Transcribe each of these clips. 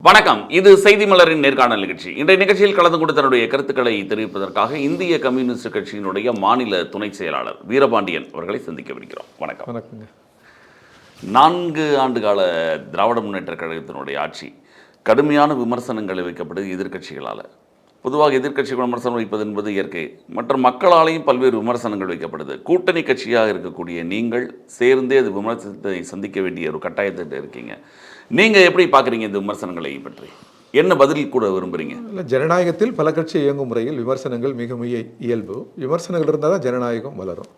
வணக்கம். இது செய்தி மலரின் நேர்காணல் நிகழ்ச்சி. இன்றைய நிகழ்ச்சியில் கலந்து கொண்டு தன்னுடைய கருத்துக்களை தெரிவிப்பதற்காக இந்திய கம்யூனிஸ்ட் கட்சியினுடைய மாநில துணை செயலாளர் வீரபாண்டியன் அவர்களை சந்திக்கவிருக்கிறோம். வணக்கம். வணக்கங்க. 4 ஆண்டு கால திராவிட முன்னேற்ற கழகத்தினுடைய ஆட்சி கடுமையான விமர்சனங்களை வைக்கப்படுது எதிர்க்கட்சிகளால். பொதுவாக எதிர்க்கட்சிகள் விமர்சனம் வைப்பது என்பது இயற்கை. மற்ற மக்களாலேயும் பல்வேறு விமர்சனங்கள் வைக்கப்படுது. கூட்டணி கட்சியாக இருக்கக்கூடிய நீங்கள் சேர்ந்தே அது விமர்சனத்தை சந்திக்க வேண்டிய ஒரு கட்டாயத்திட்ட இருக்கீங்க. நீங்கள் எப்படி பார்க்குறீங்க இந்த விமர்சனங்களை பற்றி? என்ன பதில் கூட விரும்புகிறீங்க? இல்லை, ஜனநாயகத்தில் பல கட்சி இயங்கும் முறையில் விமர்சனங்கள் மிக மிக இயல்பு. விமர்சனங்கள் இருந்தால் தான் ஜனநாயகம் வளரும்.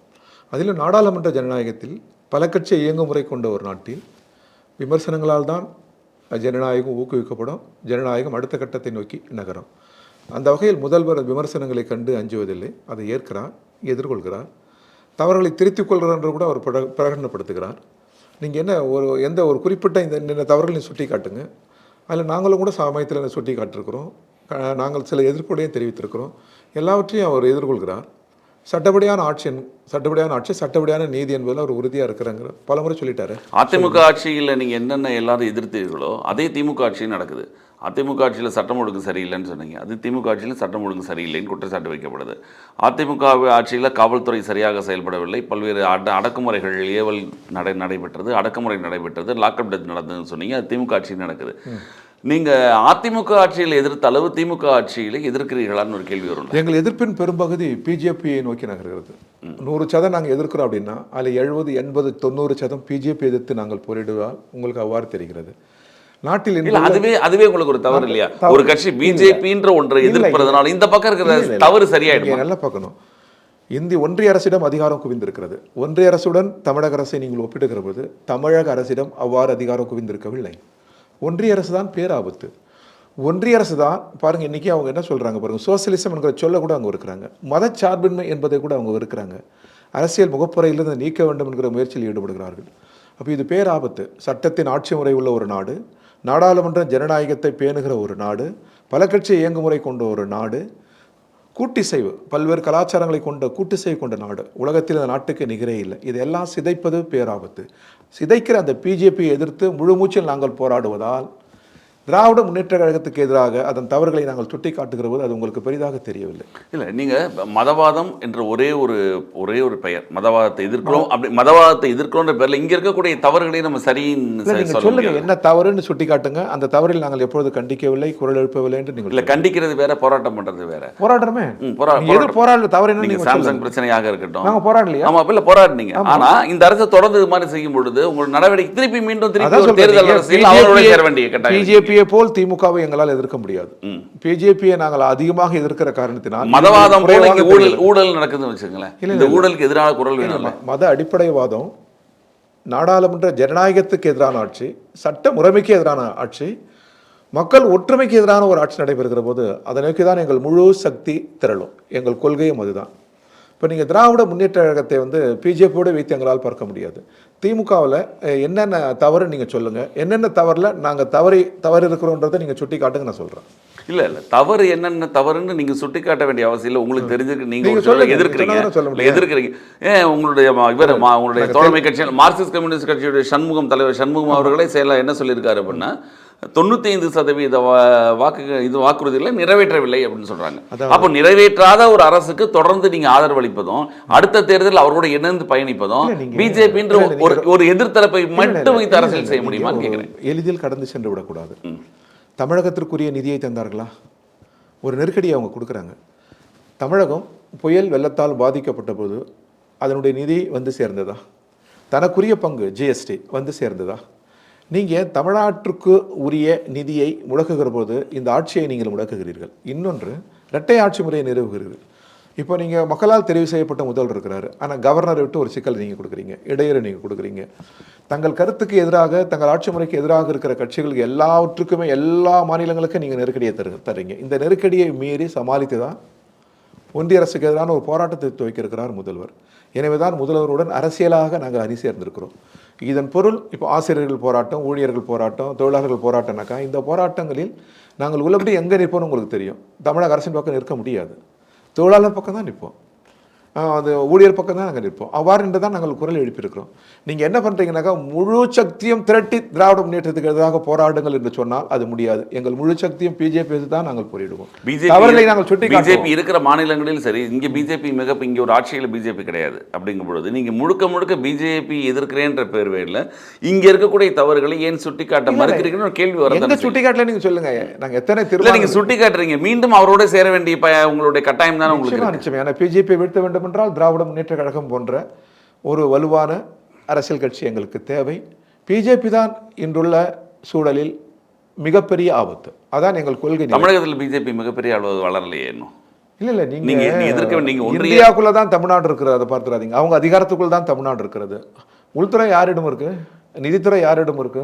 அதிலும் நாடாளுமன்ற ஜனநாயகத்தில் பல கட்சி இயங்கும் முறை கொண்ட ஒரு நாட்டில் விமர்சனங்களால் தான் ஜனநாயகம் ஊக்குவிக்கப்படும், ஜனநாயகம் அடுத்த கட்டத்தை நோக்கி நகரும். அந்த வகையில் முதல்வர் விமர்சனங்களை கண்டு அஞ்சுவதில்லை, அதை ஏற்கிறார், எதிர்கொள்கிறார், தவறுகளை திருத்திக் கொள்கிறார் என்று கூட அவர் பிரகடனப்படுத்துகிறார். நீங்கள் எந்த ஒரு குறிப்பிட்ட இந்த தவறுகளையும் சுட்டி காட்டுங்க, அதில் நாங்களும் கூட சமயத்தில் சுட்டி காட்டிருக்கிறோம், நாங்கள் சில எதிர்ப்புகளையும் தெரிவித்திருக்கிறோம். எல்லாவற்றையும் அவர் எதிர்கொள்கிறார். சட்டப்படியான ஆட்சி சட்டப்படியான நீதி என்பதில் அவர் உறுதியாக இருக்கிறாங்க. பலமுறை சொல்லிட்டாரு. அதிமுக ஆட்சியில் நீங்கள் என்னென்ன எல்லாரும் எதிர்த்தீர்களோ அதே திமுக ஆட்சியும் நடக்குது. அதிமுக ஆட்சியில் சட்டம் ஒழுங்கு சரியில்லைன்னு சொன்னீங்க, அது திமுக ஆட்சியில் சட்டம் ஒழுங்கு சரியில்லைன்னு குற்றச்சாட்டு வைக்கப்படுது. அதிமுக ஆட்சியில் காவல்துறை சரியாக செயல்படவில்லை, பல்வேறு அடக்குமுறைகள் ஏவல் நடைபெற்றது, அடக்குமுறை நடைபெற்றது, லாக்அப் டெத் நடந்ததுன்னு சொன்னீங்க. அது திமுக ஆட்சியில் நடக்குது. நீங்கள் அதிமுக ஆட்சியில் எதிர்த்த அளவு திமுக ஆட்சியில் எதிர்க்கிறீர்களான்னு ஒரு கேள்வி வரும். எங்கள் எதிர்ப்பின் பெரும்பகுதி பிஜேபியை நோக்கி நகர்கிறது. 100% நாங்கள் எதிர்க்கிறோம் அப்படின்னா அதில் 70, 80, 90% பிஜேபி எதிர்த்து நாங்கள் போரிடுவதால் உங்களுக்கு அவ்வாறு தெரிகிறது. நாட்டில் அதுவே உங்களுக்கு ஒரு தவறு இல்லையா? ஒரு கட்சி பிஜேபின்ற ஒன்றை எதிர்ப்பதனால இந்த பக்கம் இருக்கிற தவறு சரியாயிடும். நல்லா பார்க்கணும். ஒன்றிய அரசிடம் அதிகாரம் குவிந்திருக்கிறது. ஒன்றிய அரசுடன் தமிழக அரசை நீங்கள் ஒப்பிடுகிற போது தமிழக அரசிடம் அவ்வாறு அதிகாரம் குவிந்திருக்கவில்லை. ஒன்றிய அரசு தான் பேராபத்து. ஒன்றிய அரசு தான் பாருங்கள், இன்றைக்கி அவங்க என்ன சொல்கிறாங்க பாருங்கள், சோசியலிசம் என்கிற சொல்ல கூட அவங்க இருக்கிறாங்க, மதச்சார்பின்மை என்பதை கூட அவங்க இருக்கிறாங்க, அரசியல் முகப்புறையிலிருந்து நீக்க வேண்டும் என்கிற முயற்சியில் ஈடுபடுகிறார்கள். அப்போ இது பேராபத்து. சட்டத்தின் ஆட்சி முறை உள்ள ஒரு நாடு, நாடாளுமன்ற ஜனநாயகத்தை பேணுகிற ஒரு நாடு, பல கட்சி இயங்குமுறை கொண்ட ஒரு நாடு, கூட்டிசைவு பல்வேறு கலாச்சாரங்களை கொண்ட கூட்டிசைவு கொண்ட நாடு, உலகத்தில் இந்த நாட்டுக்கு நிகரே இல்லை. இதெல்லாம் சிதைப்பது பேராபத்து. சிதைக்கிற அந்த பிஜேபியை எதிர்த்து முழு மூச்சில் நாங்கள் போராடுவதால் திராவிட முன்னேற்ற கழகத்துக்கு எதிராக அதன் தவறுகளை நாங்கள் சுட்டி காட்டுகிற போது அது உங்களுக்கு பெரிதாக தெரியவில்லை. இல்லை, நீங்கள் மதவாதம் என்ற ஒரே ஒரு பெயர், மதவாதத்தை எதிர்க்கிறோம், அப்படி மதவாதத்தை எதிர்க்கிறோன்ற பேரில் இங்கே இருக்கக்கூடிய தவறுகளை நம்ம சரின்னு சொல்லுங்க, என்ன தவறுன்னு சுட்டி காட்டுங்க. அந்த தவறில் நாங்கள் எப்பொழுது கண்டிக்கவில்லை, குரல் எழுப்பவில்லை என்று நீங்கள் இல்லை. கண்டிக்கிறது வேற, போராட்டம் பண்ணுறது வேற. போராடுறமே, போராடல தவறு என்ன? சாம்சங் பிரச்சனையாக இருக்கட்டும், நாங்கள் போராடலையா? ஆமா, இல்லை போராடினீங்க. ஆனா இந்த அரசு தொடர்ந்து இது மாதிரி செய்யும் பொழுது உங்கள் நடவடிக்கை திருப்பி மீண்டும் தேர்தல் அரசியல் அவரோட சேர வேண்டிய கட்டாயம். போல் திமுகவை எங்களால் எதிர்க்க முடியாது. பிஜேபியை நாங்கள் அதிகமாக எதிர்க்கிற காரணத்தினால் மதவாதம் போல ஊழல் நடக்குதுன்னு வச்சுங்களேன். இந்த ஊழலுக்கு எதிரான குரல் வேணும். மத அடிப்படைவாதம், நாடாளுமன்ற ஜனநாயகத்துக்கு எதிரான ஆட்சி, சட்ட முறைமைக்கு எதிரான ஆட்சி, மக்கள் ஒற்றுமைக்கு எதிரான ஒரு ஆட்சி நடைபெறுகிற போது அதை நோக்கி தான் எங்கள் முழு சக்தி திரளும். எங்கள் கொள்கையும் அதுதான். இப்போ நீங்கள் திராவிட முன்னேற்ற கழகத்தை பிஜேபியோடு வைத்து எங்களால் பார்க்க முடியாது. திமுகவில் என்னென்ன தவறு நீங்கள் சொல்லுங்கள், என்னென்ன தவறில் நாங்கள் தவறு இருக்கிறோன்றதை நீங்கள் சுட்டி காட்டுங்க, நான் சொல்கிறேன். இல்லை, தவறு என்னென்ன தவறுன்னு நீங்கள் சுட்டி காட்ட வேண்டிய அவசியம் இல்லை. உங்களுக்கு தெரிஞ்சிருக்கு, நீங்கள் எதிர்க்கிறீங்க. உங்களுடைய தோழமை கட்சியில் மார்க்சிஸ்ட் கம்யூனிஸ்ட் கட்சியுடைய தலைவர் சண்முகம் அவர்களே என்ன சொல்லியிருக்காரு அப்படின்னா, 95% வாக்குறுதிகளை நிறைவேற்றவில்லை அப்படின்னு சொல்றாங்க. அப்போ நிறைவேற்றாத ஒரு அரசுக்கு தொடர்ந்து நீங்க ஆதரவு அளிப்பதும், அடுத்த தேர்தலில் அவரோட இணைந்து பயணிப்பதும், பிஜேபின்ற ஒரு எதிர்த்தரப்பை மட்டும் வைத்து அரசியல் செய்ய முடியுமான்னு கேட்கிறேன். எளிதில் கடந்து சென்று விடக்கூடாது. தமிழகத்திற்குரிய நிதியை தந்தார்களா? ஒரு நெருக்கடியை அவங்க கொடுக்குறாங்க. தமிழகம் புயல் வெள்ளத்தால் பாதிக்கப்பட்ட போது அதனுடைய நிதி வந்து சேர்ந்ததா? தனக்குரிய பங்கு ஜிஎஸ்டி வந்து சேர்ந்ததா? நீங்கள் தமிழ்நாட்டுக்கு உரிய நிதியை முடக்குகிற போது இந்த ஆட்சியை நீங்கள் முடக்குகிறீர்கள். இன்னொன்று, இரட்டை ஆட்சி முறையை நிறுவுகிறீர்கள். இப்போ நீங்கள் மக்களால் தெரிவு செய்யப்பட்ட முதல்வர் இருக்கிறாரு, ஆனால் கவர்னரை விட்டு ஒரு சிக்கல் நீங்கள் கொடுக்குறீங்க, இடையூறு நீங்கள் கொடுக்குறீங்க. தங்கள் கருத்துக்கு எதிராக, தங்கள் ஆட்சி முறைக்கு எதிராக இருக்கிற கட்சிகளுக்கு எல்லாவற்றுக்குமே எல்லா மாநிலங்களுக்கும் நீங்கள் நெருக்கடியை தர்றீங்க. இந்த நெருக்கடியை மீறி சமாளித்து தான் ஒன்றிய அரசுக்கு எதிரான ஒரு போராட்டத்தை துவக்கியிருக்கிறார் முதல்வர். எனவே தான் முதல்வருடன் அரசியலாக நாங்கள் அணி சேர்ந்திருக்கிறோம். இதன் பொருள், இப்போ ஆசிரியர்கள் போராட்டம், ஊழியர்கள் போராட்டம், தொழிலாளர்கள் போராட்டம்னாக்கா இந்த போராட்டங்களில் நாங்கள் உள்ளபடி எங்கே நிற்போம்னு உங்களுக்கு தெரியும். தமிழக அரசின் பக்கம் நிற்க முடியாது, தொழிலாளர் பக்கம் தான் நிற்போம். அது ஊழியர் பக்கம் தான் நாங்கள் நிற்போம். அவ்வாறு என்று தான் நாங்கள் குரல் எழுப்பியிருக்கிறோம். நீங்கள் என்ன பண்ணுறீங்கன்னாக்கா, முழு சக்தியும் திரட்டி திராவிட முன்னேற்றத்துக்கு எதிராக போராடுங்கள் என்று சொன்னால் அது முடியாது. எங்கள் முழு சக்தியும் பிஜேபி தான் நாங்கள் போரிடுவோம். அவர்களை நாங்கள் சுட்டி பிஜேபி இருக்கிற மாநிலங்களில் சரி, இங்கே பிஜேபி இங்கே ஒரு ஆட்சியில் பிஜேபி கிடையாது. அப்படிங்கும் பொழுது நீங்கள் முழுக்க முழுக்க பிஜேபி எதிர்க்கிறேன்ற பேர்வையில் இங்கே இருக்கக்கூடிய தவறுகளை ஏன் சுட்டி காட்ட மறுக்கிறீங்கன்னு ஒரு கேள்வி வர. எந்த சுட்டி காட்டல நீங்கள் சொல்லுங்க. நாங்கள் எத்தனை திரும்ப நீங்கள் சுட்டி காட்டுறீங்க, மீண்டும் அவரோட சேர வேண்டிய உங்களுடைய கட்டாயம் தானே உங்களுக்கு. நிச்சயம். ஏன்னா பிஜேபி வீழ்த்த வேண்டும் என்றால் திராவிட முன்னேற்ற கழகம் போன்ற ஒரு வலுவான அரசியல் கட்சி எங்களுக்கு தேவை. பிஜேபி தான் இன்றுள்ள சூழலில் மிகப்பெரிய ஆபத்து. அதான் எங்கள் கொள்கை. தமிழகத்தில் பிஜேபி மிகப்பெரிய அளவு வளரலையே இன்னும். இல்லை நீங்க எதிர்க்க இந்தியாவுக்குள்ள தான் தமிழ்நாடு இருக்கிறது, அதை பார்த்துறாதீங்க. அவங்க அதிகாரத்துக்குள் தான் தமிழ்நாடு இருக்கிறது. உள்துறை யாரிடம் இருக்கு? நிதித்துறை யாரிடம் இருக்கு?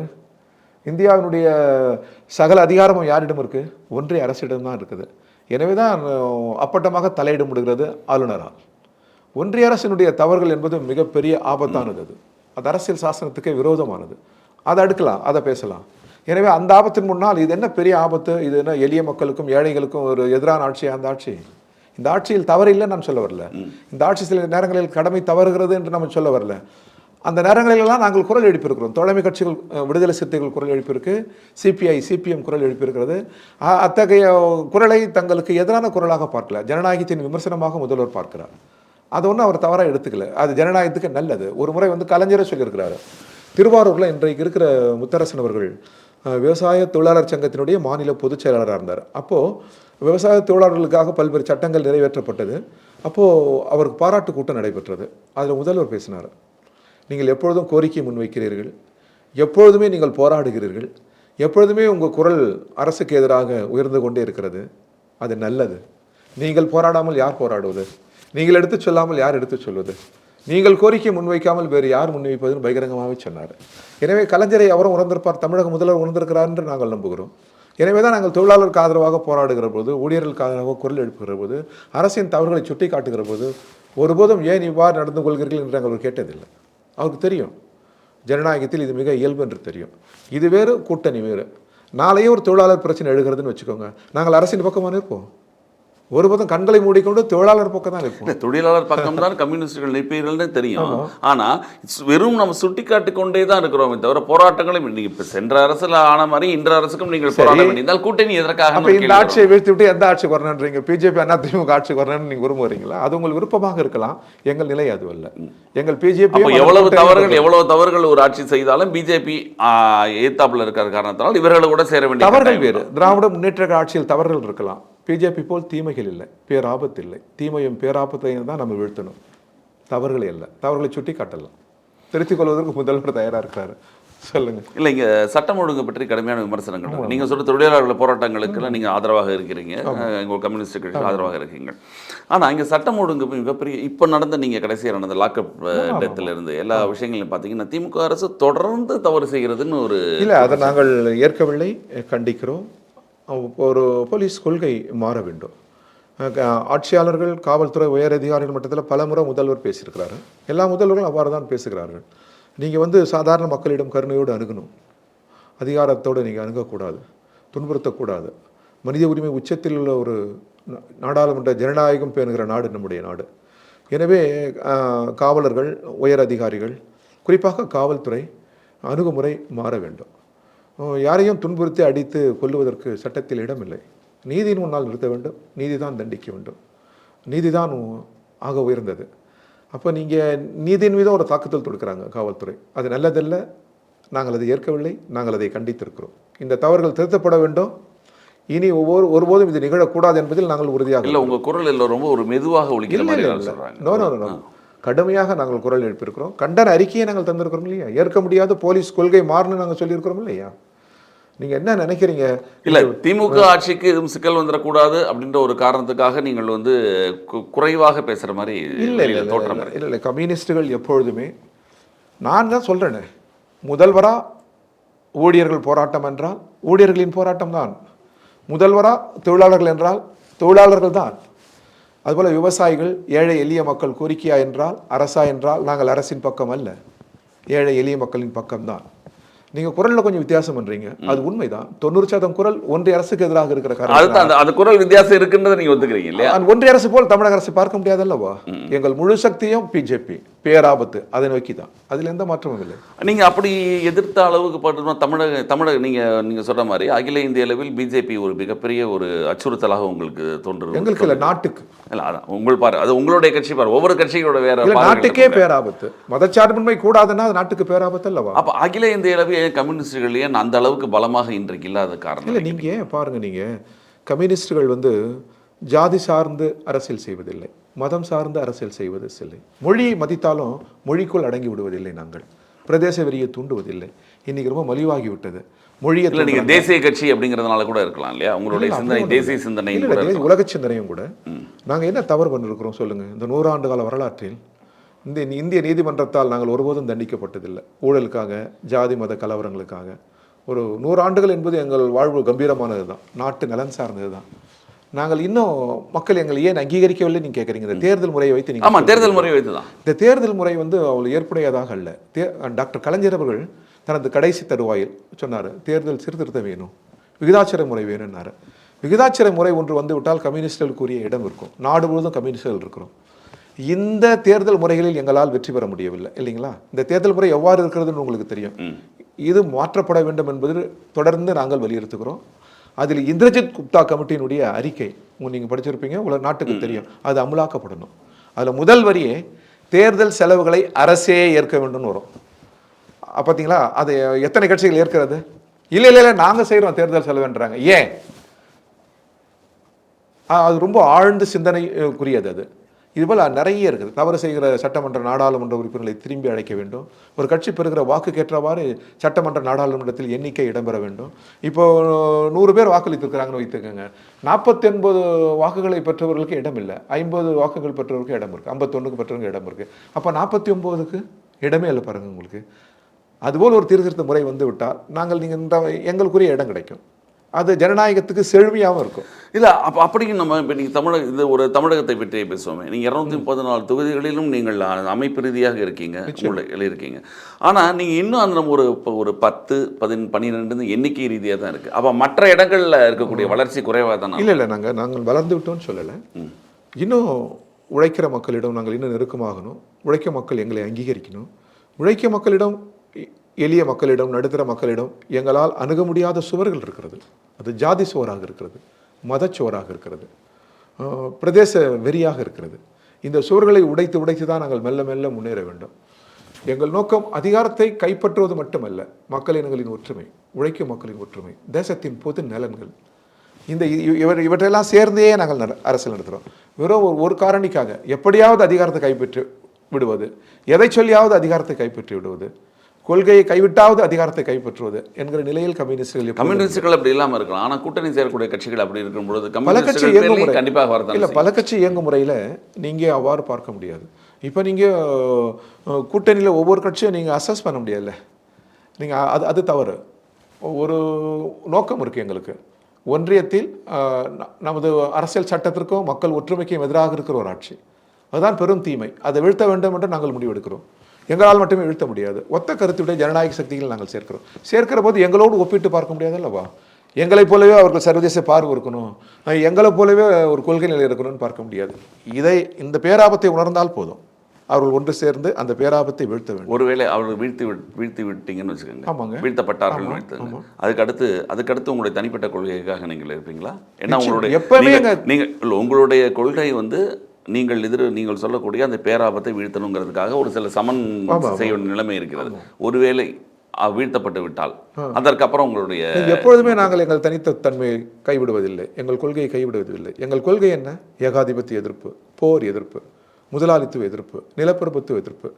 இந்தியாவினுடைய சகல அதிகாரமும் யாரிடம் இருக்கு? ஒன்றிய அரசிடம் தான் இருக்குது. எனவே தான் அப்பட்டமாக தலையிட முடிகிறது ஆளுநரால். ஒன்றிய அரசினுடைய தவறுகள் என்பது மிகப்பெரிய ஆபத்தானது. அது அரசியல் சாசனத்துக்கே விரோதமானது. அதை அடுக்கலாம், அதை பேசலாம். எனவே அந்த ஆபத்தின் முன்னால் இது என்ன பெரிய ஆபத்து? இது என்ன எளிய மக்களுக்கும் ஏழைகளுக்கும் ஒரு எதிரான ஆட்சி? அந்த ஆட்சி, இந்த ஆட்சியில் தவறு இல்லை நான் சொல்ல வரல. இந்த ஆட்சி சில நேரங்களில் கடமை தவறுகிறது என்று நம்ம சொல்ல வரல. அந்த நேரங்களிலெல்லாம் நாங்கள் குரல் எழுப்பியிருக்கிறோம். தோழமை கட்சிகள், விடுதலை சிறுத்தைகள் குரல் எழுப்பியிருக்கு, சிபிஐ சிபிஎம் குரல் எழுப்பியிருக்கிறது. அத்தகைய குரலை தங்களுக்கு எதிரான குரலாக பார்க்கல, ஜனநாயகத்தின் விமர்சனமாக முதல்வர் பார்க்கிறார். அது ஒன்றும் அவர் தவறாக எடுத்துக்கல. அது ஜனநாயகத்துக்கு நல்லது. ஒரு முறை கலைஞரை சொல்லியிருக்கிறாரு. திருவாரூரில் இன்றைக்கு இருக்கிற முத்தரசன் அவர்கள் விவசாய தொழிலாளர் சங்கத்தினுடைய மாநில பொதுச் செயலாளராக இருந்தார். அப்போது விவசாய தொழிலாளர்களுக்காக பல்வேறு சட்டங்கள் நிறைவேற்றப்பட்டது. அப்போது அவருக்கு பாராட்டு கூட்டம் நடைபெற்றது. அதில் முதல்வர் பேசினார். நீங்கள் எப்பொழுதும் கோரிக்கை முன்வைக்கிறீர்கள், எப்பொழுதுமே நீங்கள் போராடுகிறீர்கள், எப்பொழுதுமே உங்கள் குரல் அரசுக்கு எதிராக உயர்ந்து கொண்டே இருக்கிறது. அது நல்லது. நீங்கள் போராடாமல் யார் போராடுவது? நீங்கள் எடுத்து சொல்லாமல் யார் எடுத்து சொல்வது? நீங்கள் கோரிக்கை முன்வைக்காமல் வேறு யார் முன்வைப்பதுன்னு பகிரங்கமாகவே சொன்னார். எனவே கலைஞரை அவரும் உணர்ந்திருப்பார், தமிழக முதல்வர் உணர்ந்திருக்கிறார் என்று நாங்கள் நம்புகிறோம். எனவே தான் நாங்கள் தொழிலாளருக்கு ஆதரவாக போராடுகிற போது, ஊழியர்களுக்கு ஆதரவாக குரல் எழுப்புகிற போது, அரசின் தவறுகளை சுட்டி காட்டுகிற போது ஒருபோதும் ஏன் இவ்வாறு நடந்து கொள்கிறீர்கள் என்று நாங்கள் கேட்டதில்லை. அவருக்கு தெரியும் ஜனநாயகத்தில் இது மிக இயல்பு என்று தெரியும். இது வேறு, கூட்டணி வேறு. நாளையே ஒரு தொழிலாளர் பிரச்சனை எழுகிறதுன்னு வச்சுக்கோங்க, நாங்கள் அரசின் பக்கமாக இருப்போம். ஒருபோதும் கண்களை மூடிக்கொண்டு தொழிலாளர் பக்கம் தான் இருப்போம். தொழிலாளர் பக்கம் தான் கம்யூனிஸ்டுகள் நிற்பீர்கள்னு தெரியும். ஆனால் வெறும் நம்ம சுட்டி காட்டிக்கொண்டே தான் இருக்கிறோம் தவிர போராட்டங்களும் நீங்கள் இப்போ சென்ற அரசில் ஆன மாதிரி இன்ற அரசுக்கும் நீங்கள் போராட வேண்டியிருந்தால் கூட்டணி எதற்காக? இந்த ஆட்சியை வீழ்த்தி விட்டு எந்த ஆட்சிக்கு வரணுன்றீங்க? பிஜேபி அதிமுக ஆட்சிக்கு வரணும்னு நீங்கள் விரும்புகிறீங்களா? அது உங்களுக்கு விருப்பமாக இருக்கலாம். எங்கள் நிலை அது அல்ல. எங்கள் பிஜேபி எவ்வளவு தவறுகள் ஒரு ஆட்சி செய்தாலும் பிஜேபி ஏத்தாப்புல இருக்கிற காரணத்தால் இவர்களை கூட சேர வேண்டிய தவறுகள் வேறு. திராவிட முன்னேற்ற ஆட்சியில் தவறுகள் இருக்கலாம். பிஜேபி போல் தீமைகள் இல்லை, பேராபத்து இல்லை. தீமையும் பேராபத்தையும் தான் நம்ம வீழ்த்தணும், தவறுகளை இல்லை. தவறுகளை சுட்டி காட்டலாம், திருத்திக் கொள்வதற்கு முதல்வர் தயாராக இருக்கிறாரு. சொல்லுங்க. இல்லை, இங்கே சட்டம் ஒழுங்கு பற்றி கடுமையான விமர்சனங்கள். நீங்கள் சொல்ற தொழிலாளர்கள் போராட்டங்களுக்கெல்லாம் நீங்கள் ஆதரவாக இருக்கிறீங்க, எங்கள் கம்யூனிஸ்ட் கட்சி ஆதரவாக இருக்கீங்க. ஆனால் இங்கே சட்டம் ஒழுங்கு மிகப்பெரிய இப்போ நடந்த நீங்கள் கடைசியாக நடந்த லாக்அப் டெத்தில் இருந்து எல்லா விஷயங்களையும் பார்த்தீங்கன்னா திமுக அரசு தொடர்ந்து தவறு செய்கிறதுன்னு ஒரு இல்லை, அதை நாங்கள் ஏற்கவில்லை, கண்டிக்கிறோம். ஒரு போலீஸ் கொள்கை மாற வேண்டும். ஆட்சியாளர்கள், காவல்துறை உயர் அதிகாரிகள் மட்டத்தில் பல முறை முதல்வர் பேசியிருக்கிறாரு. எல்லா முதல்வர்களும் அவ்வாறு தான் பேசுகிறார்கள். நீங்கள் சாதாரண மக்களிடம் கருணையோடு அணுகணும், அதிகாரத்தோடு நீங்கள் அணுகக்கூடாது, துன்புறுத்தக்கூடாது. மனித உரிமை உச்சத்தில் உள்ள ஒரு நாடாளுமன்ற ஜனநாயகம் பேணுகிற நாடு நம்முடைய நாடு. எனவே காவலர்கள், உயர் அதிகாரிகள், குறிப்பாக காவல்துறை அணுகுமுறை மாற வேண்டும். யாரையும் துன்புறுத்தி அடித்து கொல்லுவதற்கு சட்டத்தில் இடமில்லை. நீதியின் முன்னால் நிறுத்த வேண்டும், நீதி தான் தண்டிக்க வேண்டும், நீதி தான் ஆக உயர்ந்தது. அப்போ நீங்கள் நீதியின் மீது ஒரு தாக்குதல் தொடுக்கிறாங்க காவல்துறை, அது நல்லதில்லை. நாங்கள் அதை ஏற்கவில்லை, நாங்கள் அதை கண்டித்திருக்கிறோம். இந்த தவறுகள் திருத்தப்பட வேண்டும். இனி ஒருபோதும் இது நிகழக்கூடாது என்பதில் நாங்கள் உறுதியாக இல்லை. உங்கள் குரல் இல்லை, ரொம்ப ஒரு மெதுவாக ஒலிக்கிற மாதிரி சொல்கிறாங்க. நோ, கடுமையாக நாங்கள் குரல் எழுப்பியிருக்கிறோம். கண்டன அறிக்கையை நாங்கள் தந்திருக்கிறோம் இல்லையா? ஏற்க முடியாத போலீஸ் கொள்கை மாறணும்னு நாங்கள் சொல்லியிருக்கிறோம் இல்லையா? நீங்கள் என்ன நினைக்கிறீங்க? இல்லை, திமுக ஆட்சிக்கு எதுவும் சிக்கல் வந்துடக்கூடாது அப்படின்ற ஒரு காரணத்துக்காக நீங்கள் குறைவாக பேசுகிற மாதிரி இல்லை தோற்றம். இல்லை, கம்யூனிஸ்டுகள் எப்பொழுதுமே, நான் தான் சொல்கிறேனே, முதல்வராக ஊழியர்கள் போராட்டம் என்றால் ஊழியர்களின் போராட்டம் தான், முதல்வராக தொழிலாளர்கள் என்றால் தொழிலாளர்கள் தான். அதுபோல் விவசாயிகள், ஏழை எளிய மக்கள் கோரிக்கையா என்றால், அரசா என்றால் நாங்கள் அரசின் பக்கம் அல்ல, ஏழை எளிய மக்களின் பக்கம்தான். நீங்க குரல்ல கொஞ்சம் வித்தியாசம் பண்றீங்க, அது உண்மைதான். 90% குரல் ஒன்றிய அரசுக்கு எதிராக இருக்கிற அதுதான் அந்த குரல் வித்தியாசம் இருக்குன்றதை நீங்க ஒத்துக்கிறீங்க இல்லையா? ஒன்றிய அரசு போல் தமிழக அரசு பார்க்க முடியாதல்லவா? எங்கள் முழு சக்தியும் பிஜேபி, பேராபத்து, அதை நோக்கி தான். அதில் எந்த மாற்றமும் இல்லை. நீங்க அப்படி எதிர்த்த அளவுக்கு பார்த்தோம்னா தமிழக நீங்க சொல்ற மாதிரி அகில இந்திய அளவில் பிஜேபி ஒரு மிகப்பெரிய ஒரு அச்சுறுத்தலாக உங்களுக்கு தோன்றுது? எங்களுக்கு இல்லை, நாட்டுக்கு. இல்ல அதான் உங்கள் பாரு, அது உங்களுடைய கட்சி பாரு, ஒவ்வொரு கட்சியோட வேற நாட்டுக்கே பேராபத்து. மதச்சார்பின்மை கூடாதுன்னா அது நாட்டுக்கு பேராபத்து அல்லவா? அப்ப அகில இந்திய அளவில் கம்யூனிஸ்டுகள் ஏன் அந்த அளவுக்கு பலமாக இன்றைக்கு இல்லாத காரணம் இல்லை, நீங்க ஏன் பாருங்க, நீங்க கம்யூனிஸ்டுகள் ஜாதி சார்ந்து அரசியல் செய்வதில்லை, மதம் சார்ந்து அரசியல் செய்வதில்லை. மொழி மதித்தாலும் மொழிக்குள் அடங்கி விடுவதில்லை. நாங்கள் பிரதேச வெறியை தூண்டுவதில்லை. இன்னைக்கு ரொம்ப மலிவாகி விட்டது மொழியை. நீங்க தேசிய கட்சி அப்படிங்கிறதுனால கூட இருக்கலாம் இல்லையா? உங்களுடைய சிந்தனை தேசிய சிந்தனை, உலக சிந்தனையும் கூட. நாங்க என்ன தவறு பண்ணிருக்கிறோம் சொல்லுங்க? இந்த 100 ஆண்டு கால வரலாற்றில் இந்த இந்திய நீதிமன்றத்தால் நாங்கள் ஒருபோதும் தண்டிக்கப்பட்டதில்லை. ஊழலுக்காக, ஜாதி மத கலவரங்களுக்காக. ஒரு 100 ஆண்டுகள் என்பது எங்கள் வாழ்வு கம்பீரமானது தான், நாட்டு நலன் சார்ந்தது தான். நாங்கள் இன்னும் மக்கள் எங்களை ஏன் அங்கீகரிக்கவில்லை நீங்க கேட்குறீங்க. இந்த தேர்தல் முறையை வைத்து நீங்க, ஆமா, தேர்தல் முறையை வைத்து தான். இந்த தேர்தல் முறை அவ்வளவு ஏற்புடையதாக அல்ல. டாக்டர் கலைஞர் அவர்கள் தனது கடைசி தருவாயில் சொன்னார், தேர்தல் சீர்திருத்தம் வேணும், விகிதாச்சார முறை வேணும்னாரு. விகிதாச்சார முறை ஒன்று வந்து விட்டால் கம்யூனிஸ்டுகளுக்குரிய இடம் இருக்கும். நாடு முழுவதும் கம்யூனிஸ்டுகள் இருக்கிறோம். இந்த தேர்தல் முறைகளில் எங்களால் வெற்றி பெற முடியவில்லை இல்லைங்களா? இந்த தேர்தல் முறை எவ்வாறு இருக்கிறதுன்னு உங்களுக்கு தெரியும். இது மாற்றப்பட வேண்டும் என்பது தொடர்ந்து நாங்கள் வலியுறுத்துகிறோம். அதில் இந்திரஜித் குப்தா கமிட்டியினுடைய அறிக்கை நீங்கள் படிச்சிருப்பீங்க, உலக நாட்டுக்கு தெரியும். அது அமலாக்கப்படணும். அதில் முதல் வரியே தேர்தல் செலவுகளை அரசே ஏற்க வேண்டும்னு வரும். பார்த்தீங்களா? அது எத்தனை கட்சிகள் ஏற்கிறது? இல்லை இல்லை இல்லை, நாங்கள் செய்கிறோம் தேர்தல் செலவுன்றாங்க. ஏன்? அது ரொம்ப ஆழ்ந்த சிந்தனைக்குரியது. அது இதுபோல் நிறைய இருக்குது. தவறு செய்கிற சட்டமன்ற நாடாளுமன்ற உறுப்பினர்களை திரும்பி அழைக்க வேண்டும். ஒரு கட்சி பெறுகிற வாக்குக்கேற்றவாறு சட்டமன்ற நாடாளுமன்றத்தில் எண்ணிக்கை இடம்பெற வேண்டும். இப்போ 100 பேர் வாக்களித்திருக்கிறாங்கன்னு வைத்துக்கோங்க. 49 வாக்குகளை பெற்றவர்களுக்கு இடம் இல்லை, 50 வாக்குகள் பெற்றவருக்கு இடம் இருக்குது, 51க்கு பெற்றவருக்கு இடம் இருக்குது. அப்போ 49க்கு இடமே இல்லை பாருங்கள் உங்களுக்கு. அதுபோல் ஒரு சீர்திருத்த முறை வந்து விட்டால் நாங்கள் எங்களுக்குரிய இடம் கிடைக்கும். அது ஜனநாயகத்துக்கு செழுமையாகவும் இருக்கும். இல்லை அப்படியும் நம்ம இப்போ நீங்கள் இது ஒரு தமிழகத்தை பற்றி பேசுவோமே. நீங்கள் 234 தொகுதிகளிலும் நீங்கள் அமைப்பு ரீதியாக இருக்கீங்க, இருக்கீங்க. ஆனால் நீங்கள் இன்னும் அந்த நம்ம ஒரு 10, 12 எண்ணிக்கை ரீதியாக தான் இருக்குது. அப்போ மற்ற இடங்களில் இருக்கக்கூடிய வளர்ச்சி குறைவாக தான். இல்லை இல்லை, நாங்கள் வளர்ந்து விட்டோம்னு சொல்லலை. இன்னும் உழைக்கிற மக்களிடம் நாங்கள் இன்னும் நெருக்கமாகணும். உழைக்க மக்கள் எங்களை அங்கீகரிக்கணும். உழைக்க மக்களிடம், எளிய மக்களிடம், நடுத்தர மக்களிடம் எங்களால் அணுக முடியாத சுவர்கள் இருக்கிறது. அது ஜாதி சுவராக இருக்கிறது, மதச்சுவராக இருக்கிறது, பிரதேச வெறியாக இருக்கிறது. இந்த சுவர்களை உடைத்து தான் நாங்கள் மெல்ல மெல்ல முன்னேற வேண்டும். எங்கள் நோக்கம் அதிகாரத்தை கைப்பற்றுவது மட்டுமல்ல, மக்களினங்களின் ஒற்றுமை, உழைக்கும் மக்களின் ஒற்றுமை, தேசத்தின் பொது நலன்கள். இவற்றையெல்லாம் சேர்ந்தே நாங்கள் அரசியல் நடத்துகிறோம். வெறும் ஒரு காரணிக்காக எப்படியாவது அதிகாரத்தை கைப்பற்றி விடுவது, எதை சொல்லியாவது அதிகாரத்தை கைப்பற்றி விடுவது, கொள்கையை கைவிட்டாவது அதிகாரத்தை கைப்பற்றுவது என்கிற நிலையில் கம்யூனிஸ்டுகள் அப்படி இல்லாமல் இருக்கலாம். ஆனால் கூட்டணி சேரக்கூடிய கட்சிகள் அப்படி இருக்கும் பொழுது பல கட்சி இயங்கும் முறை கண்டிப்பாக வரதான் இல்லை. பல கட்சி இயங்கும் முறையில் நீங்கள் அவ்வாறு பார்க்க முடியாது. இப்போ நீங்கள் கூட்டணியில் ஒவ்வொரு கட்சியும் நீங்கள் அசஸ் பண்ண முடியல. நீங்கள் அது தவறு. ஒரு நோக்கம் இருக்குது எங்களுக்கு. ஒன்றியத்தில் நமது அரசியல் சட்டத்திற்கும் மக்கள் ஒற்றுமைக்கும் எதிராக இருக்கிற ஒரு ஆட்சி, அதுதான் பெரும் தீமை. அதை வீழ்த்த வேண்டும் என்று நாங்கள் முடிவெடுக்கிறோம். எங்களால் மட்டுமே வீழ்த்த முடியாது. ஒத்த கருத்துடைய ஜனநாயக சக்திகள் நாங்கள் சேர்க்கிற போது எங்களோடு ஒப்பிட்டு பார்க்க முடியாது அல்லவா? எங்களைப் போலவே அவர்கள் சர்வதேச பார்வை இருக்கணும், எங்களைப் போலவே ஒரு கொள்கை நிலை இருக்கணும்னு பார்க்க முடியாது. இந்த பேராபத்தை உணர்ந்தால் போதும், அவர்கள் ஒன்று சேர்ந்து அந்த பேராபத்தை வீழ்த்த வேண்டும். ஒருவேளை அவர்கள் வீழ்த்தி விட்டீங்கன்னு வச்சுக்கோங்க. ஆமாங்க, வீழ்த்தப்பட்டார்கள். அதுக்கடுத்து உங்களுடைய தனிப்பட்ட கொள்கைக்காக நீங்கள் இருப்பீங்களா? ஏன்னா உங்களுடைய உங்களுடைய கொள்கை நீங்கள் சொல்லக்கூடிய அந்த பேராபத்தை வீழ்த்தணுங்கிறதுக்காக ஒரு சில சமன் செய்ய நிலைமை இருக்கிறது. ஒருவேளை வீழ்த்தப்பட்டு விட்டால் அதற்கப்புறம் உங்களுடைய எப்பொழுதுமே நாங்கள் எங்கள் தனித்த தன்மையை கைவிடுவதில்லை, எங்கள் கொள்கையை கைவிடுவதில்லை. எங்கள் கொள்கை என்ன? ஏகாதிபத்திய எதிர்ப்பு, போர் எதிர்ப்பு, முதலாளித்துவ எதிர்ப்பு, நிலப்பரப்புத்துவ எதிர்ப்பு,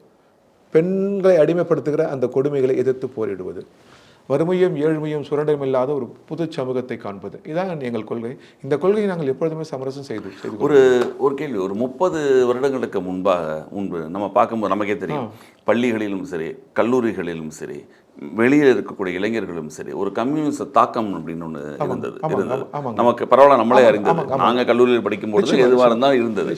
பெண்களை அடிமைப்படுத்துகிற அந்த கொடுமைகளை எதிர்த்து போரிடுவது, வறுமையும் ஏழ்மையும் சுரண்டையும் இல்லாத ஒரு புது சமூகத்தை காண்பது, இதான் எங்கள் கொள்கை. இந்த கொள்கையை நாங்கள் எப்பொழுதுமே சமரசம் செய்து ஒரு கேள்வி. ஒரு 30 வருடங்களுக்கு முன்பு நம்ம பார்க்கும்போது நமக்கே தெரியும், பள்ளிகளிலும் சரி, கல்லூரிகளிலும் சரி, வெளியில் இருக்கக்கூடிய இளைஞர்களும் சரி, ஒரு கம்யூனிஸ்ட் தாக்கம் அப்படின்னு ஒன்று இருந்தது. நமக்கு பரவாயில்ல, நம்மளே அறிந்தது. நாங்கள் கல்லூரியில் படிக்கும்போது எதுவாக இருந்தால் இருந்தது.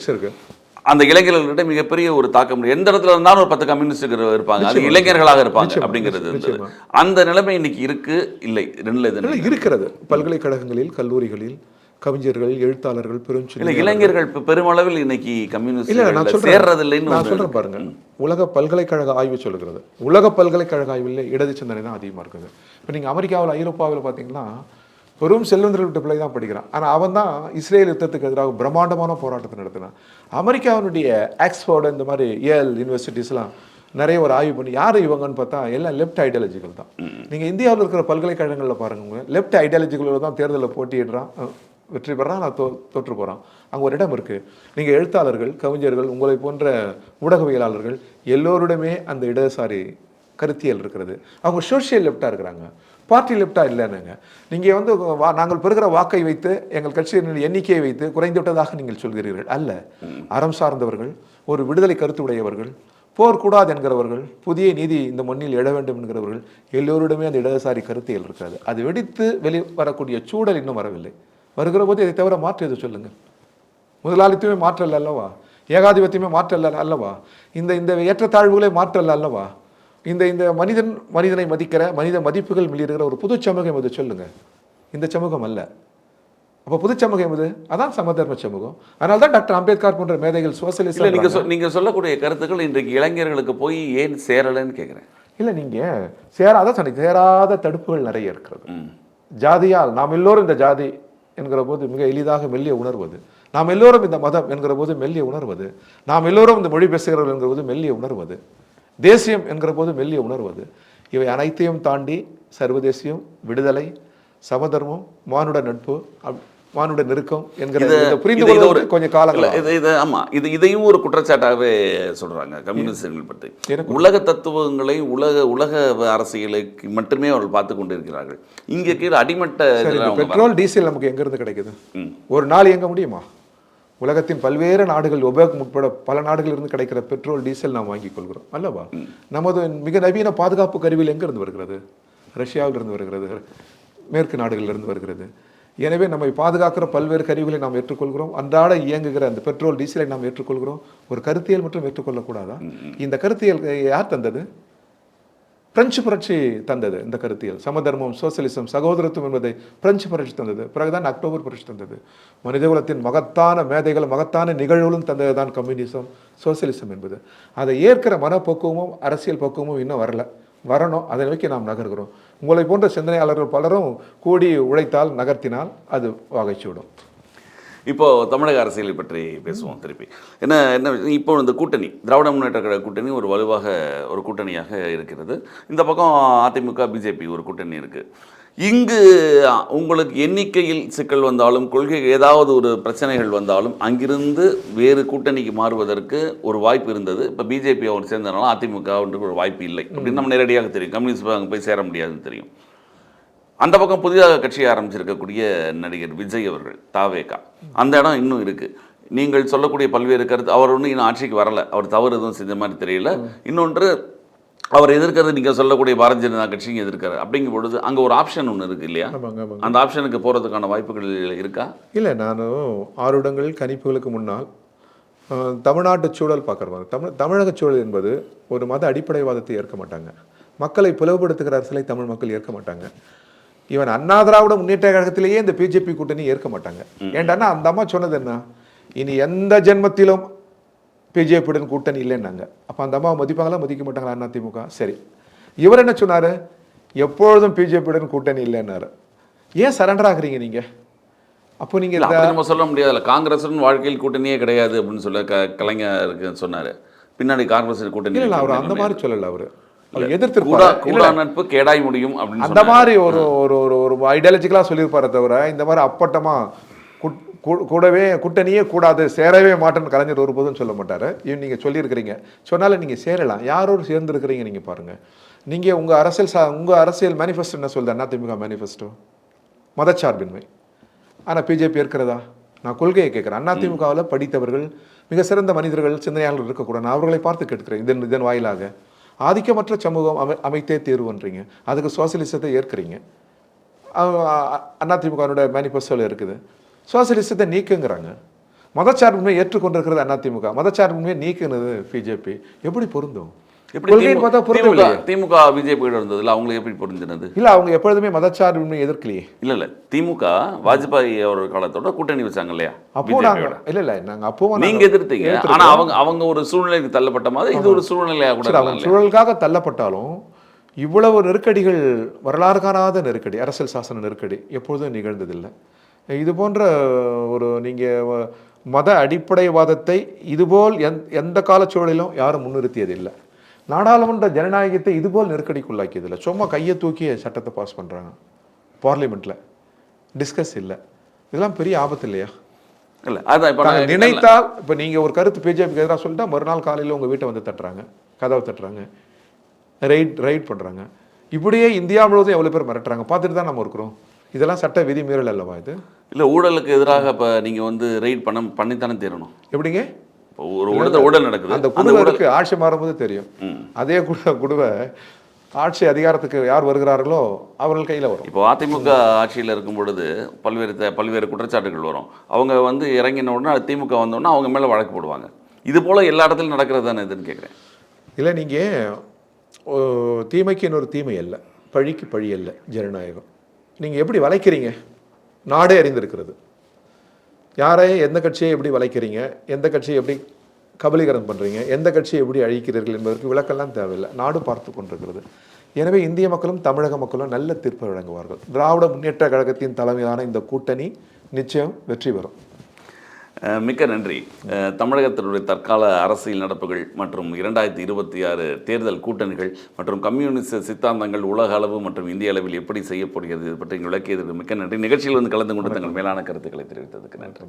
அந்த இளைஞர்கள்கிட்ட மிகப்பெரிய ஒரு தாக்கம். எந்த இடத்துல இருந்தாலும் ஒரு 10 கம்யூனிஸ்டுகள் இருப்பாங்க, அது இளைஞர்களாக இருப்பாங்க அப்படிங்கிறது இருந்தது. அந்த நிலைமை இன்னைக்கு இருக்கு இல்லை? ரெண்டுல இருக்கிறது. பல்கலைக்கழகங்களில், கல்லூரிகளில் கவிஞர்கள், எழுத்தாளர்கள், பெரும் இளைஞர்கள் பெருமளவில் இன்னைக்கு கம்யூனிஸ்ட் சேர்றதில்லைன்னு நான் சொல்றேன் பாருங்க. உலக பல்கலைக்கழக ஆய்வு சொல்லுகிறது. உலக பல்கலைக்கழக ஆய்வில் இடது சிந்தனை தான் அதிகமாக இருக்குது. இப்போ நீங்கள் அமெரிக்காவில், ஐரோப்பாவில் பார்த்தீங்கன்னா பெரும் செல்வந்தர்கள் விட்டு பிள்ளை தான் படிக்கிறான். ஆனால் அவன் தான் இஸ்ரேல் யுத்தத்துக்கு எதிராக பிரம்மாண்டமான போராட்டத்தை நடத்தினான். அமெரிக்காவினுடைய ஆக்ஸ்போர்டு இந்த மாதிரி ஏல் யூனிவர்சிட்டிஸ்லாம் நிறைய ஒரு ஆய்வு பண்ணி யார் இவங்கன்னு பார்த்தா எல்லாம் லெஃப்ட் ஐடியாலஜிகள் தான். நீங்கள் இந்தியாவில் இருக்கிற பல்கலைக்கழகங்களில் பாருங்க, லெஃப்ட் ஐடியாலஜிகளோடு தான் தேர்தலில் போட்டியிடுறான், வெற்றி பெறான், நான் தோற்று போகிறான். அங்கே ஒரு இடம் இருக்குது. நீங்கள் எழுத்தாளர்கள், கவிஞர்கள், உங்களை போன்ற ஊடகவியலாளர்கள் எல்லோருடமே அந்த இடதுசாரி கருத்தியல் இருக்கிறது. அவங்க சோஷியல் லெஃப்டாக இருக்கிறாங்க, பார்ட்டி லெஃப்டாக இல்லைன்னுங்க. நீங்கள் வந்து நாங்கள் பெறுகிற வாக்கை வைத்து, எங்கள் கட்சியின் எண்ணிக்கையை வைத்து குறைந்துவிட்டதாக நீங்கள் சொல்கிறீர்கள். அல்ல, அறம் சார்ந்தவர்கள், ஒரு விடுதலை கருத்து உடையவர்கள், போர் கூடாது என்கிறவர்கள், புதிய நீதி இந்த மண்ணில் எழ வேண்டும் என்கிறவர்கள் எல்லோருடமே அந்த இடதுசாரி கருத்தியல் இருக்காது. அது வெடித்து வெளிவரக்கூடிய சூழல் இன்னும் வரவில்லை. வருகிற போது இதை தவிர மாற்று எது சொல்லுங்கள்? முதலாளித்துவமே மாற்றல்ல அல்லவா? ஏகாதிபத்தியமே மாற்றல்ல அல்லவா? இந்த ஏற்றத்தாழ்வுகளே மாற்றல்ல அல்லவா? இந்த மனிதனை மதிக்கிற, மனித மதிப்புகள் வெளியிடுகிற ஒரு புது சமூகம் எது சொல்லுங்க? இந்த சமூகம் அல்ல. அப்போ புது சமூகம் எது? அதான் சமதர்ம சமூகம். அதனால தான் டாக்டர் அம்பேத்கர் போன்ற மேதைகள் சோசியலிஸ்ட். நீங்க சொல்லக்கூடிய கருத்துக்கள் இன்றைக்கு இளைஞர்களுக்கு போய் ஏன் சேரலைன்னு கேட்குறேன். இல்லை, நீங்கள் சேராத தடுப்புகள் நிறைய இருக்கிறது. ஜாதியால் நாம் எல்லோரும் இந்த ஜாதி என்கிற போது மிக எளிதாக மெல்லிய உணர்வது, நாம் எல்லோரும் இந்த மதம் என்கிற போது மெல்லிய உணர்வது, நாம் எல்லோரும் இந்த மொழி பேசுகிறவர்கள் என்கிற போது மெல்லிய உணர்வது, தேசியம் என்கிற போது மெல்லிய உணர்வது, இவை அனைத்தையும் தாண்டி சர்வதேசியம், விடுதலை, சமதர்மம், மானுட நட்பு, மானுட நெருக்கம் என்கிற புரிந்து கொள்வது கொஞ்சம் காலங்கள். ஆமா, இதையும் ஒரு குற்றச்சாட்டாகவே சொல்றாங்க கம்யூனிஸ்டுகள் பற்றி. உலக தத்துவங்களை, உலக அரசியலுக்கு மட்டுமே அவர்கள் பார்த்து கொண்டு இருக்கிறார்கள். இங்க கீழே அடிமட்ட பெட்ரோல் டீசல் நமக்கு எங்க இருந்து கிடைக்குது? ஒரு நாள் இயங்க முடியுமா? உலகத்தின் பல்வேறு நாடுகள், ஒபேக் உட்பட பல நாடுகளில் இருந்து கிடைக்கிற பெட்ரோல் டீசல் நாம் வாங்கிக் கொள்கிறோம் அல்லவா? நமது மிக நவீன பாதுகாப்பு கருவியில் எங்கிருந்து வருகிறது? ரஷ்யாவில் இருந்து வருகிறது, மேற்கு நாடுகளிலிருந்து வருகிறது. எனவே நம்மை பாதுகாக்கிற பல்வேறு கருவிகளை நாம் ஏற்றுக்கொள்கிறோம். அன்றாட இயங்குகிற அந்த பெட்ரோல் டீசலை நாம் ஏற்றுக்கொள்கிறோம். ஒரு கருத்தியல் மட்டும் ஏற்றுக்கொள்ளக்கூடாதா? இந்த கருத்தியல் யார் தந்தது? பிரெஞ்சு புரட்சி தந்தது. இந்த கருத்தியல் சமதர்மம், சோசியலிசம், சகோதரத்துவம் என்பதை பிரெஞ்சு புரட்சி தந்தது. பிறகுதான் அக்டோபர் புரட்சி தந்தது. மனிதகுலத்தின் மகத்தான மேதைகள், மகத்தான நிகழ்வுகளும் தந்தது தான் கம்யூனிசம், சோசியலிசம் என்பது. அதை ஏற்கிற மனப்போக்குவமும் அரசியல் பக்குவமும் இன்னும் வரணும். அதை நோக்கி நாம் நகர்கிறோம். உங்களை போன்ற சிந்தனையாளர்கள் பலரும் கூடி உழைத்தால், நகர்த்தினால் அது வாகைச்சூடும். இப்போ தமிழக அரசியலை பற்றி பேசுவோம் திருப்பி. என்ன இப்போ இந்த கூட்டணி, திராவிட முன்னேற்ற கழக கூட்டணி ஒரு வலுவாக ஒரு கூட்டணியாக இருக்கிறது. இந்த பக்கம் அதிமுக, பிஜேபி ஒரு கூட்டணி இருக்குது. இங்கு உங்களுக்கு எண்ணிக்கையில் சிக்கல் வந்தாலும், கொள்கை ஏதாவது ஒரு பிரச்சனைகள் வந்தாலும் அங்கிருந்து வேறு கூட்டணிக்கு மாறுவதற்கு ஒரு வாய்ப்பு இருந்தது. இப்போ பிஜேபி அவர் சேர்ந்தனால அதிமுக ஒரு வாய்ப்பு இல்லை அப்படின்னு நம்ம நேரடியாக தெரியும். கம்யூனிஸ்ட் அங்கே போய் சேர முடியாதுன்னு தெரியும். அந்த பக்கம் புதிதாக கட்சி ஆரம்பிச்சிருக்கக்கூடிய நடிகர் விஜய் அவர்கள், தாவேகா, அந்த இடம் இன்னும் இருக்குது. நீங்கள் சொல்லக்கூடிய பல்வேறு கருத்து, அவர் ஒன்றும் இன்னும் ஆட்சிக்கு வரலை, அவர் தவறு எதுவும் செஞ்ச மாதிரி தெரியல. இன்னொன்று, அவர் எதிர்க்கிறது நீங்கள் சொல்லக்கூடிய பாரதிய ஜனதா கட்சிங்க எதிர்க்காரு. அப்படிங்கும் பொழுது அங்கே ஒரு ஆப்ஷன் ஒன்று இருக்குது இல்லையா? அந்த ஆப்ஷனுக்கு போகிறதுக்கான வாய்ப்புகள் இருக்கா? இல்லை, நானும் 6 இடங்களில் கணிப்புகளுக்கு முன்னால் தமிழ்நாட்டு சூழல் பார்க்குறேன். தமிழக சூழல் என்பது ஒரு மத அடிப்படைவாதத்தை ஏற்க மாட்டாங்க. மக்களை பிளவுபடுத்துகிற அரசியலை தமிழ் மக்கள் ஏற்க மாட்டாங்க. இவன் அண்ணா திராவிட முன்னேற்ற கழகத்திலேயே இந்த பிஜேபி கூட்டணி ஏற்க மாட்டாங்க. ஏன்டான்னா அந்த அம்மா சொன்னது என்ன? இனி எந்த ஜென்மத்திலும் பிஜேபியுடன் கூட்டணி இல்லைன்னாங்க. அப்போ அந்த அம்மாவை மதிப்பாங்களா, மதிக்க மாட்டாங்களா அதிமுக? சரி, இவர் என்ன சொன்னார்? எப்பொழுதும் பிஜேபியுடன் கூட்டணி இல்லைன்னாரு. ஏன் சரண்டர் ஆகுறீங்க நீங்கள்? அப்போ நீங்கள் நம்ம சொல்ல முடியாதுல்ல, காங்கிரஸுடன் வாழ்க்கையில் கூட்டணியே கிடையாது அப்படின்னு சொல்ல கலைஞர் சொன்னார். பின்னாடி காங்கிரஸ் கூட்டணி இல்லை, அவர் அந்த மாதிரி சொல்லலை. அவர் நட்பு கேடாய் முடியும் அப்படின்னு அந்த மாதிரி ஒரு ஐடியாலஜிக்கலாக சொல்லியிருப்பாரே தவிர, இந்த மாதிரி அப்பட்டமாக கூடவே கூட்டணியே கூடாது, சேரவே மாட்டேன்னு கலைஞர் ஒருபோதும் சொல்ல மாட்டார். நீங்கள் சொல்லியிருக்கிறீங்க, சொன்னாலும் நீங்கள் சேரலாம். யாரோடு சேர்ந்துருக்கிறீங்க நீங்கள் பாருங்கள். நீங்கள் உங்கள் அரசியல் மேனிஃபெஸ்டோ என்ன சொல்லுது? அதிமுக மேனிஃபெஸ்டோ மதச்சார்பின்மை. ஆனால் பிஜேபி இருக்கிறதா? நான் கொள்கையை கேட்குறேன். அதிமுகவில் படித்தவர்கள், மிக சிறந்த மனிதர்கள், சிந்தனையாளர்கள் இருக்கக்கூடாது. நான் அவர்களை பார்த்து கேட்கிறேன். இதன் வாயிலாக ஆதிக்கமற்ற சமூகம் அமைத்தே தீர்வுன்றீங்க, அதுக்கு சோசியலிசத்தை ஏற்கிறீங்க. அதிமுகவோட மேனிஃபெஸ்டோவில் இருக்குது. சோசியலிசத்தை நீக்குங்கிறாங்க. மதச்சார்பின்மை ஏற்றுக்கொண்டிருக்கிறது அதிமுக, மதச்சார்பின்மையை நீக்குனது பிஜேபி. எப்படி பொருந்தும்? எப்படி கொள்கைன்னு பார்த்தா பொருந்தவில்லையே. திமுக பிஜேபியோட இருந்ததுல அவங்களுக்கு எப்படி புரிஞ்சினது? இல்ல, அவங்க எப்பொழுதுமே மதச்சார்பின்மை எதிர்க்கலையே. இல்ல திமுக வாஜ்பாய் அவர் காலத்தோட கூட்டணி வச்சாங்க இல்லையா? அப்போ நாங்க இல்ல நாங்க அப்போ நீங்க எதிர்த்தீங்க. ஆனா அவங்க ஒரு சூழ்நிலைக்கு தள்ளப்பட்ட மாதிரி இது ஒரு சூழ்நிலையா கூட அவங்க சூழலுக்காக தள்ளப்பட்டாலும் இவ்வளவு நெருக்கடிகள், வரலாறு காணாத நெருக்கடி, அரசியல் சாசன நெருக்கடி எப்பொழுதும் நிகழ்ந்ததில்லை. இது போன்ற ஒரு நீங்கள் மத அடிப்படைவாதத்தை இதுபோல் எந்த காலச்சூழலிலும் யாரும் முன்னிறுத்தியதில்லை. நாடாளுமன்ற ஜனநாயகத்தை இதுபோல் நெருக்கடிக்குள்ளாக்கியதில்லை. சும்மா கையை தூக்கி சட்டத்தை பாஸ் பண்ணுறாங்க பார்லிமெண்ட்டில், டிஸ்கஸ் இல்லை. இதெல்லாம் பெரிய ஆபத்து இல்லையா? இல்லை அதான் இப்போ நினைத்தால், இப்போ நீங்கள் ஒரு கருத்து பிஜேபிக்கு எதிராக சொல்லிட்டா மறுநாள் காலையில் உங்கள் வீட்டை வந்து தட்டுறாங்க, கதவை தட்டுறாங்க, ரைட் பண்ணுறாங்க. இப்படியே இந்தியா முழுவதும் எவ்வளோ பேர் மிரட்டுறாங்க, பார்த்துட்டு தான் நம்ம இருக்கிறோம். இதெல்லாம் சட்ட விதி மீறல் அல்லவா இது? இல்லை ஊழலுக்கு எதிராக இப்போ நீங்கள் வந்து ரைட் பண்ணித்தானே தீரணும். எப்படிங்க? இப்போ ஒரு ஊழல் நடக்குது, அந்த குழுவருக்கு ஆட்சி மாறும்போது தெரியும். அதே குழுவை ஆட்சி அதிகாரத்துக்கு யார் வருகிறார்களோ அவர்கள் கையில் வரும். இப்போ அதிமுக ஆட்சியில் இருக்கும் பொழுது பல்வேறு குற்றச்சாட்டுகள் வரும். அவங்க வந்து இறங்கின உடனே திமுக வந்தோடனே அவங்க மேலே வழக்கு போடுவாங்க. இது போல் எல்லா இடத்துலையும் நடக்கிறது தானே இதுன்னு கேட்குறேன். இல்லை, நீங்கள் தீமைக்கு இன்னொரு தீமை அல்ல, பழிக்கு பழி அல்ல ஜனநாயகம். நீங்கள் எப்படி வளைக்கிறீங்க நாடே அறிந்திருக்கிறது. யாரை, எந்த கட்சியை எப்படி வளைக்கிறீங்க, எந்த கட்சியை எப்படி கபலீகரம் பண்ணுறீங்க, எந்த கட்சியை எப்படி அழிக்கிறீர்கள் என்பதற்கு விளக்கெல்லாம் தேவையில்லை, நாடு பார்த்து கொண்டிருக்கிறது. எனவே இந்திய மக்களும் தமிழக மக்களும் நல்ல தீர்ப்பு வழங்குவார்கள். திராவிட முன்னேற்ற கழகத்தின் தலைமையிலான இந்த கூட்டணி நிச்சயம் வெற்றி பெறும். மிக்க நன்றி. தமிழகத்தினுடைய தற்கால அரசியல் நடப்புகள் மற்றும் 2026 தேர்தல் கூட்டணிகள் மற்றும் கம்யூனிஸ்ட் சித்தாந்தங்கள் உலக அளவு மற்றும் இந்திய அளவில் எப்படி செய்யப்படுகிறது இது பற்றி விளக்கியதற்கு மிக்க நன்றி. நிகழ்ச்சியில் வந்து கலந்து கொண்டு தங்கள் மேலான கருத்துக்களை தெரிவித்ததுக்கு நன்றி.